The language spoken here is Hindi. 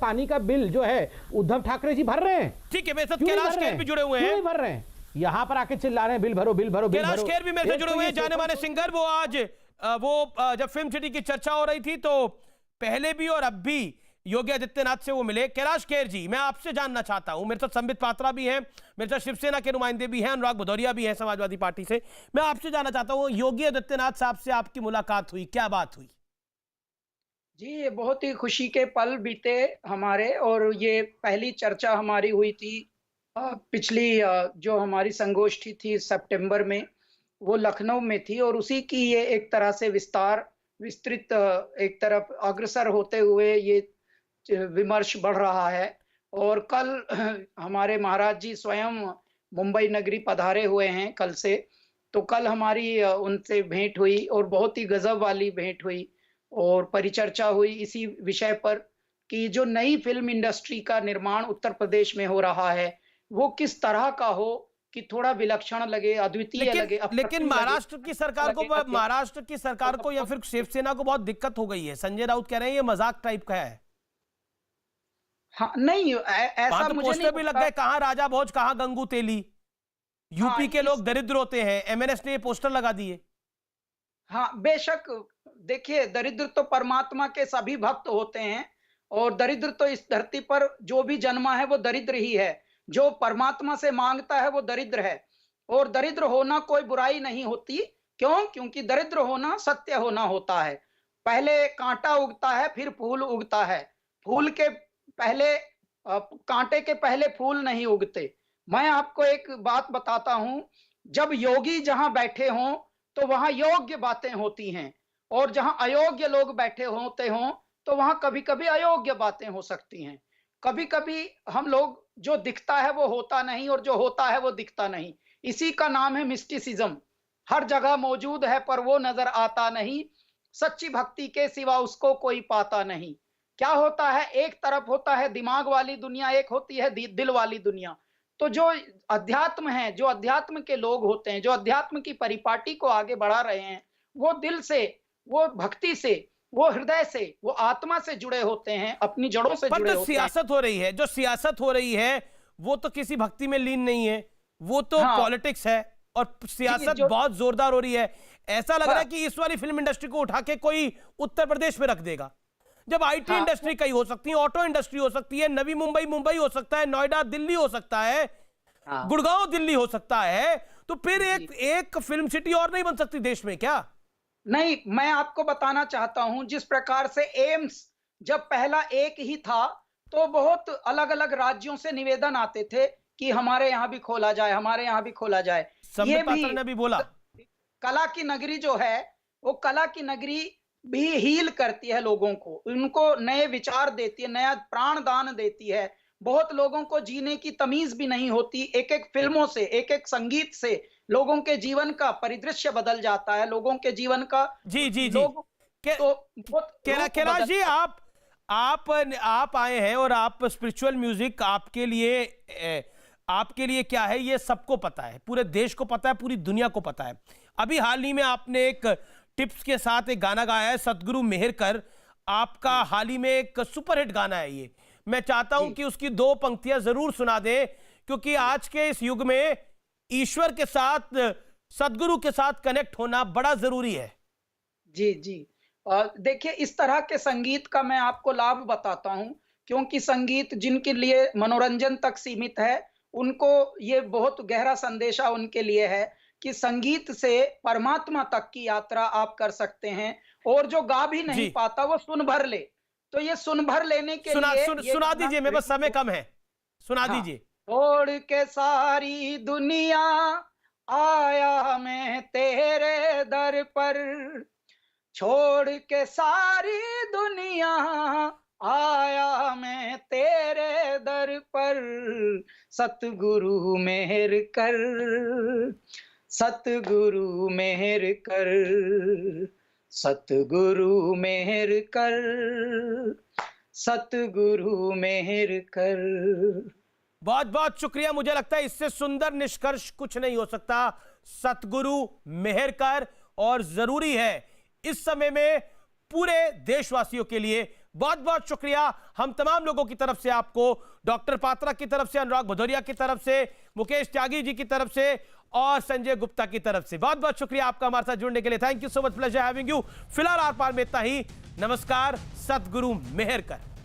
पानी का बिल जो है उद्धव ठाकरे जी भर रहे हैं। ठीक है, मेरे साथ कैलाश खेर भी जुड़े हुए हैं। नहीं भर रहे हैं, यहाँ पर आके चिल्ला रहे हैं बिल भरो बिल भरो बिल भरो। कैलाश खेर भी मेरे से जुड़े हुए हैं, जाने माने सिंगर। वो आज जब फिल्म सिटी की चर्चा हो रही थी तो पहले भी और अब भी योगी आदित्यनाथ से वो मिले। कैलाश खेर जी, मैं आपसे जानना चाहता हूं, मेरे साथ संबित पात्रा भी हैं, मेरे साथ शिवसेना के नुमाइंदे भी हैं, अनुराग भदौरिया भी हैं समाजवादी पार्टी से। मैं आपसे जानना चाहता हूं, योगी आदित्यनाथ साहब से आपकी मुलाकात हुई, क्या बात हुई? जी, ये बहुत ही खुशी के पल बीते हमारे, और ये पहली चर्चा हमारी हुई थी पिछली जो हमारी संगोष्ठी थी सितंबर में, वो लखनऊ में थी, और उसी की ये एक तरह से विस्तृत एक तरफ अग्रसर होते हुए ये विमर्श बढ़ रहा है। और कल हमारे महाराज जी स्वयं मुंबई नगरी पधारे हुए हैं कल से, तो कल हमारी उनसे भेंट हुई और बहुत ही गजब वाली भेंट हुई और परिचर्चा हुई इसी विषय पर कि जो नई फिल्म इंडस्ट्री का निर्माण उत्तर प्रदेश में हो रहा है वो किस तरह का हो कि थोड़ा विलक्षण लगे, अद्वितीय लगे। लेकिन महाराष्ट्र की सरकार को या फिर शिवसेना को बहुत दिक्कत हो गई है। संजय राउत कह रहे हैं ये मजाक टाइप का है। हाँ, नहीं ऐसा तो मुझे पोस्टर भी लग गए, कहां राजा भोज कहां गंगू तेली। यूपी के लोग दरिद्र होते हैं, एमएनएस ने ये पोस्टर लगा दिए। हाँ, बेशक देखिए, दरिद्र तो परमात्मा के सभी भक्त होते हैं, और दरिद्र तो इस धरती पर जो भी जन्मा है वो दरिद्र ही है। जो परमात्मा से मांगता है वो दरिद्र है, और दरिद्र होना कोई बुराई नहीं होती। क्यों? क्योंकि दरिद्र होना सत्य होना होता है। पहले कांटा उगता है फिर फूल उगता है। फूल के पहले कांटे के पहले फूल नहीं उगते। मैं आपको एक बात बताता हूं, जब योगी जहां बैठे हों तो वहां योग्य बातें होती हैं, और जहां अयोग्य लोग बैठे होते हों तो वहां कभी कभी अयोग्य बातें हो सकती हैं। कभी कभी हम लोग, जो दिखता है वो होता नहीं और जो होता है वो दिखता नहीं। इसी का नाम है मिस्टिसिज्म। हर जगह मौजूद है पर वो नजर आता नहीं, सच्ची भक्ति के सिवा उसको कोई पाता नहीं। क्या होता है, एक तरफ होता है दिमाग वाली दुनिया, एक होती है दिल वाली दुनिया। तो जो अध्यात्म है, जो अध्यात्म के लोग होते हैं, जो अध्यात्म की परिपाटी को आगे बढ़ा रहे हैं, वो दिल से, वो भक्ति से, वो हृदय से, वो आत्मा से जुड़े होते हैं, अपनी जड़ों से जुड़े होते हैं। सियासत हो रही है, जो सियासत हो रही है वो तो किसी भक्ति में लीन नहीं है, वो तो पॉलिटिक्स है, और सियासत बहुत जोरदार हो रही है। ऐसा लग रहा है कि इस वाली फिल्म इंडस्ट्री को उठा के कोई उत्तर प्रदेश में रख देगा, जब आईटी इंडस्ट्री कई हो सकती है, ऑटो इंडस्ट्री हो सकती है, नवी मुंबई मुंबई हो सकता है, नोएडा दिल्ली हो सकता है, गुड़गांव दिल्ली हो सकता है, तो फिर एक फिल्म सिटी और नहीं बन सकती देश में क्या? नहीं, मैं आपको बताना चाहता हूं, जिस प्रकार से एम्स जब पहला एक ही था तो बहुत अलग अलग राज्यों से निवेदन आते थे कि हमारे यहाँ भी खोला जाए, हमारे यहाँ भी खोला जाए। ये भी बोला कला की नगरी जो है, वो कला की नगरी भी हील करती है लोगों को, उनको नए विचार देती है, नया प्राण दान देती है। बहुत लोगों को जीने की तमीज भी नहीं होती। एक एक फिल्मों से, एक एक संगीत से लोगों के जीवन का परिदृश्य बदल जाता है, लोगों के जीवन का। जी जी जी, कैलाश जी, आप आए हैं और आप स्पिरिचुअल म्यूजिक आपके लिए क्या है ये सबको पता है, पूरे देश को पता है, पूरी दुनिया को पता है। अभी हाल ही में आपने एक टिप्स के साथ एक गाना गाया है, सतगुरु मेहर कर। आपका हाल ही में एक सुपरहिट गाना है ये। मैं चाहता हूं कि उसकी 2 पंक्तियां जरूर सुना दें, क्योंकि आज के इस युग में ईश्वर के साथ, सदगुरु के साथ कनेक्ट होना बड़ा जरूरी है। जी जी, देखिए, इस तरह के संगीत का मैं आपको लाभ बताता हूं, क्योंकि संगीत जिनके लिए मनोरंजन तक सीमित है, उनको ये बहुत गहरा संदेशा उनके लिए है कि संगीत से परमात्मा तक की यात्रा आप कर सकते हैं। और जो गा भी नहीं पाता वो सुन भर ले, तो ये सुन भर लेने के लिए सुना दीजिए, मेरे पास समय कम है, सुना दीजिए। छोड़ के सारी दुनिया आया मैं तेरे दर पर, छोड़ के सारी दुनिया आया मैं तेरे दर पर, सतगुरु मेहर कर, सतगुरु मेहर कर, सतगुरु मेहर कर, सतगुरु मेहर कर। बहुत बहुत शुक्रिया। मुझे लगता है इससे सुंदर निष्कर्ष कुछ नहीं हो सकता। सतगुरु मेहर कर, और जरूरी है इस समय में पूरे देशवासियों के लिए बहुत बहुत शुक्रिया हम तमाम लोगों की तरफ से आपको, डॉक्टर पात्रा की तरफ से, अनुराग भदौरिया की तरफ से, मुकेश त्यागी जी की तरफ से और संजय गुप्ता की तरफ से। बहुत बहुत शुक्रिया आपका हमारे साथ जुड़ने के लिए। Thank you so much, pleasure having you. फिलहाल आर पार में इतना ही। नमस्कार, सतगुरु मेहर कर।